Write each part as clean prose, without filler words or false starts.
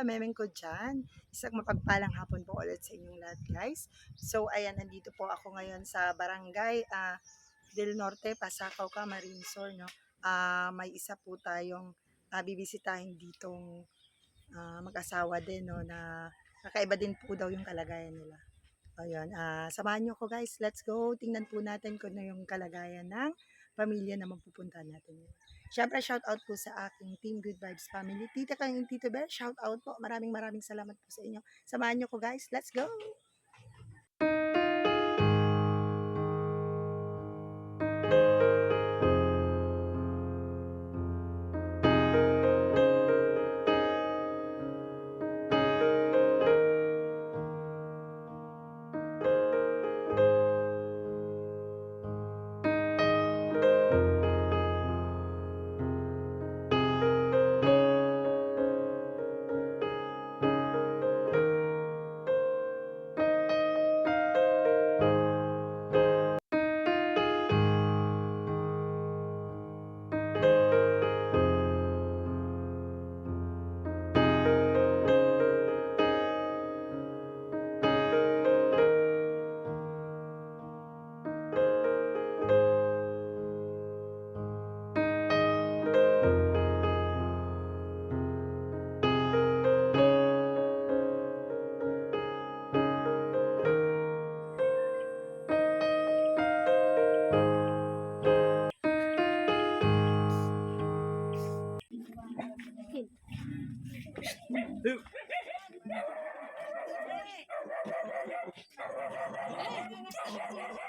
kamemeng ko dyan. Isang mapagpalang hapon po ulit sa inyong lahat guys. So ayan, nandito po ako ngayon sa barangay Del Norte, Pasakaw, Camarinesor. No? May isa po tayong bibisitahin ditong mag-asawa din no, na kakaiba din po daw yung kalagayan nila. Ayun, samahan nyo ko guys. Let's go. Tingnan po natin kung ano yung kalagayan ng pamilya na mapupuntahan natin. Siyempre, shout out po sa aking Team Good Vibes family. Tita Kang and Tito Bear, shout out po. Maraming salamat po sa inyo. Samahan nyo ko guys. Let's go!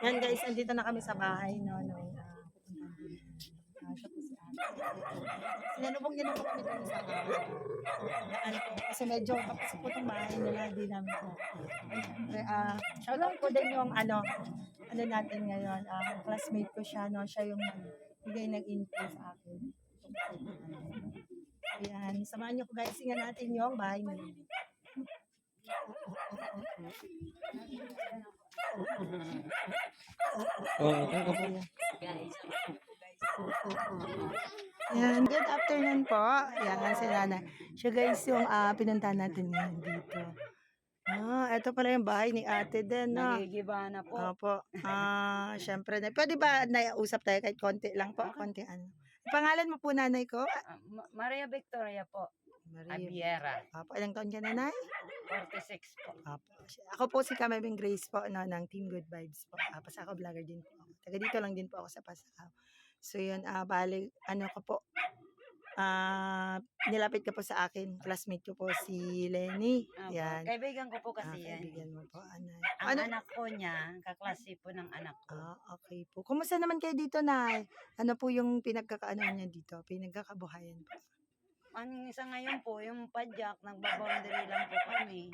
Yan guys, andito na kami sa bahay no, siya po si ate. Sinanubong din ako kami dun sa ano po, kasi medyo kapos po itong bahay nila, hindi namin po. Shout out ko din yung ano natin ngayon, classmate ko siya, no, siya yung bigay ng info sa akin. Ayan, samahan niyo ko guys, tingnan natin yung bahay nila. Yan, good afternoon po. Yan, si Nanay. Siya guys yung pinuntahan natin ngayon dito. Ito pala yung bahay ni ate din, no? Nagigiba na po. Opo. Syempre, pwede ba naiusap tayo kahit konti lang po? Konti ano. Pangalan mo po nanay ko? Maria Victoria po. Maria. Abiera. Opo, ilang taon ka nanay? 46 po. Opo. Ako po si Kamemeng Grace po, no, ng Team Good Vibes po. Pasakaw vlogger din po ako. Taga dito lang din po ako sa Pasakaw. So yun, bali, ano ko po, nilapit ka po sa akin. Classmate ko po si Lenny. Yan. Kaibigan ko po kasi yan. Kaibigan mo po, anay. Ang anak ko niya, kaklase po ng anak ko. Okay po. Kumusta naman kayo dito, Nay? Ano po yung pinagkakaano niya dito? Pinagkakabuhayan po? Ang isa ngayon po, yung padyak, nagbaboundary lang po kami.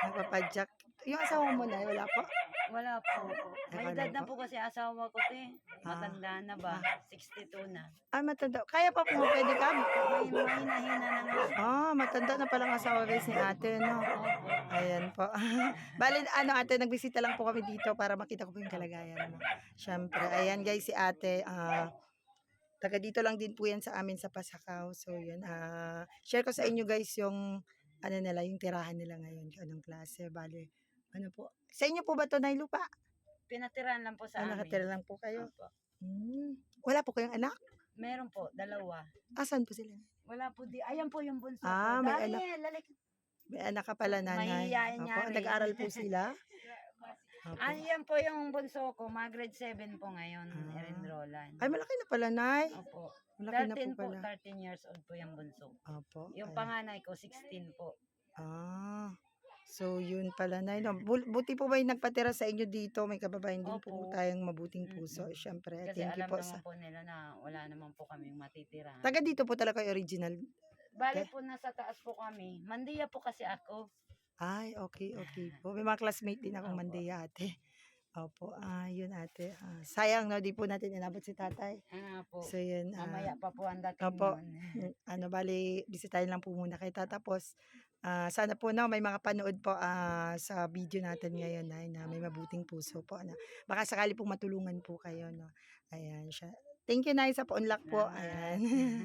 Nagpapadyak. Yung asawa mo na, wala po? Wala po. May Wala edad na po. po kasi asawa ko, te. Matanda na ba? 62 na. Matanda. Kaya pa po, pwede ka? May mahina-hina na nga. Matanda na palang asawa guys ni ate, no? Opo. Ayan po. Bali, ate, nagbisita lang po kami dito para makita ko po yung kalagayan mo. Siyempre, ayan guys, si ate, taga dito lang din po yan sa amin sa Pasakaw. So, yun, share ko sa inyo guys yung, yung tirahan nila ngayon, anong klase, bali, ano po. Sa inyo po ba ito na lupa? Pinatirahan lang po sa amin. Nakatira lang po kayo? Opo. Wala po kayong anak? Meron po, dalawa. Asan po sila? Wala po di. Ayan po yung bunso ko. May anak. Lalik. May anak ka pala, nanay. Mahihiyain niya rin. Nag-aaral po sila? Opo. Ayan po yung bunso ko. Grade 7 po ngayon. Enrollan. Ay, malaki na pala, nay. Opo. Malaki na 13 po pala. 13 years old po yung bunso. Opo. Yung panganay ko, 16 po. So yun pala, nay. No? Buti po ba yung nagpatira sa inyo dito? May kababayan din po Opo. tayong mabuting puso. Siyempre, Kasi thank you alam po naman po nila na wala naman po kaming matitira. Taga dito po talaga kayo original? Bale po nasa taas po kami. Mandiya po kasi ako. Ay, okay po. May mga classmate din akong Opo. Mandeya, ate. Opo, yun ate. Sayang, no, di po natin inabot si tatay. Po. So yun. Mamaya pa po ang dating Opo. nun. Bali, bisitahin lang po muna kayo. Tapos, sana po, no, may mga panood po sa video natin ngayon, na may mabuting puso po. Baka sakali pong matulungan po kayo, no. Ayan siya. Thank you, Nay, sa paunlak po. Ayan.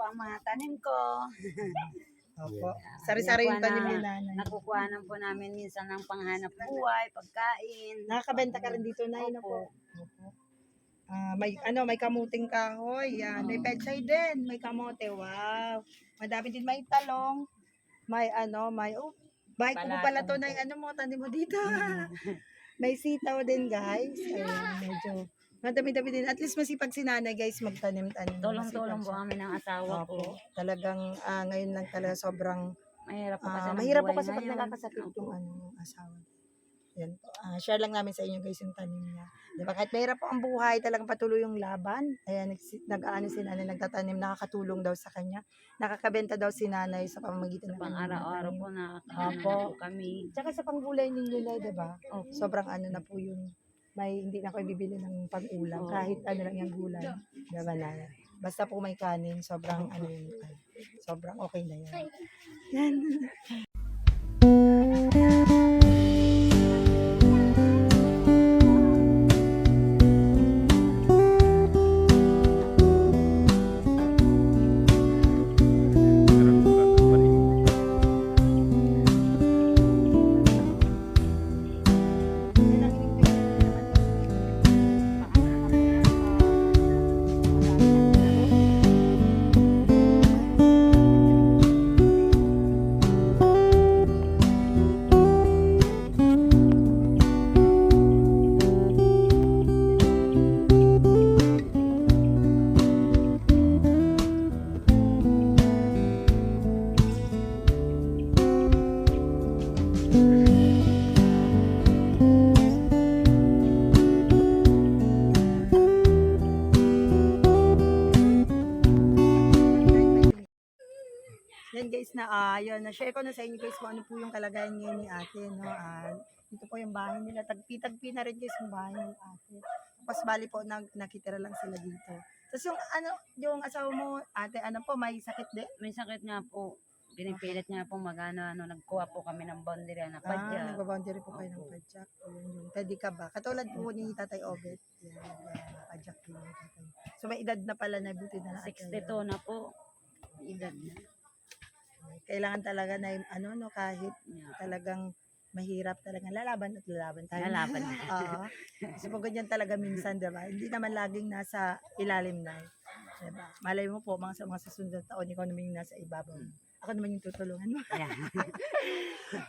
ang mga tanim ko. Opo. Sari-sari yung Nakuha tanim na- ni nanay. Nakukuhanan po namin minsan ng panghanap buhay, pagkain. Nakakabenta ka rin dito, Nay, no po? Opo. May kamuting kahoy, yan. May pechay din, may kamote, wow. Madami din, may talong, may kubo pala to, Nay, tanim mo dito. May sitaw din, guys. Ayan, medyo, madami-dami din. At least masipag si nanay, guys, magtanim-tanim. Tulong-tulong Masipag po siya. kami ng asawa ko. Opo. Talagang, ngayon lang talaga sobrang, Mahirap po kasi ng mahirap po buhay kasi pag ngayon. nakakasakit Opo. yung asawa. Yan po. Share lang namin sa inyo guys yung tanim niya. Diba? Kahit mahirap po ang buhay, talagang patuloy yung laban. Ayan, nag-ano si nanay, nagtatanim, nakakatulong daw sa kanya. Nakakabenta daw si nanay sa pamamagitan ng Pang kanyang mga araw-araw tanim. po na Opo. po kami. Tsaka sa panggulay ninyo na, diba? Opo. Sobrang na po yung hindi na kayo bibili ng pag-ulam. Oo. Kahit lang yung gulay. Diba na? Basta po may kanin, sobrang sobrang okay na yan. Yan. Yan guys yun, na-share ko na sa inyo guys kung ano po yung kalagayan ngayon ni ate, no. Dito po yung bahay nila, tagpi-tagpi na rin guys yung bahay ni ate. Tapos bali po nakitira lang sila dito. Tapos yung asawa mo, ate, po, may sakit din? May sakit nga po. Pinipilit nga po nagkuha po kami ng boundary na padya. Nagbaboundary po kayo ng padjak. Yun. Pwede ka ba? Katulad po ni Tatay Obet. Yan, padjak po yung tatay. So may edad na pala na buti na lang. 62 na po. Edad na. Kailangan talaga na kahit Yeah. talagang mahirap talaga. Lalaban tayo. Lalaban. Oo. Kasi pag ganyan talaga minsan, diba? Hindi naman laging nasa ilalim na. Diba? Malay mo po, sa mga susunod na taon, ikaw naman yung nasa ibabaw. Ako naman yung tutulungan mo. Yeah.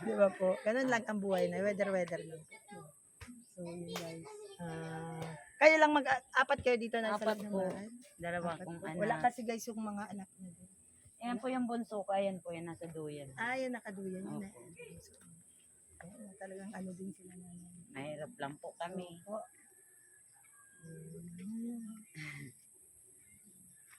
Diba po? Ganun lang ang buhay na. Weather lang po. So, yun guys. Kayo lang apat kayo dito na sa Apat loob ng po. bahay? Dalawa Apat kong po. anak. Wala kasi guys yung mga anak na din. Ayan po yung bunso ko. Ayan po yung nasa duyan. Yan nakaduyan yun. Opo. Talagang din sila na. Mahirap lang po kami. Opo.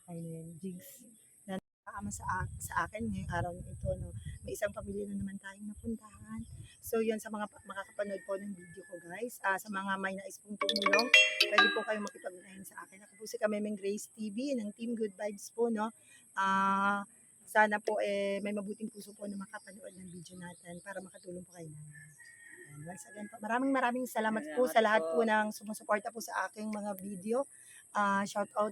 Ayun, jigs. Nakakaama sa akin ngayong araw na ito, no. May isang pamilya na naman tayong napuntahan. So, yun sa mga makakapanood po ng video ko, guys. Sa mga may nais pong tumulong, pwede po kayong makipag-unahin sa akin. Ako po si Kamemeng Grace TV ng Team Good Vibes po, no. Sana po may mabuting puso po na makapanood ng video natin para makatulong po kayo namin. And once again po, maraming salamat po sa lahat po ng sumusuporta po sa aking mga video. Shout out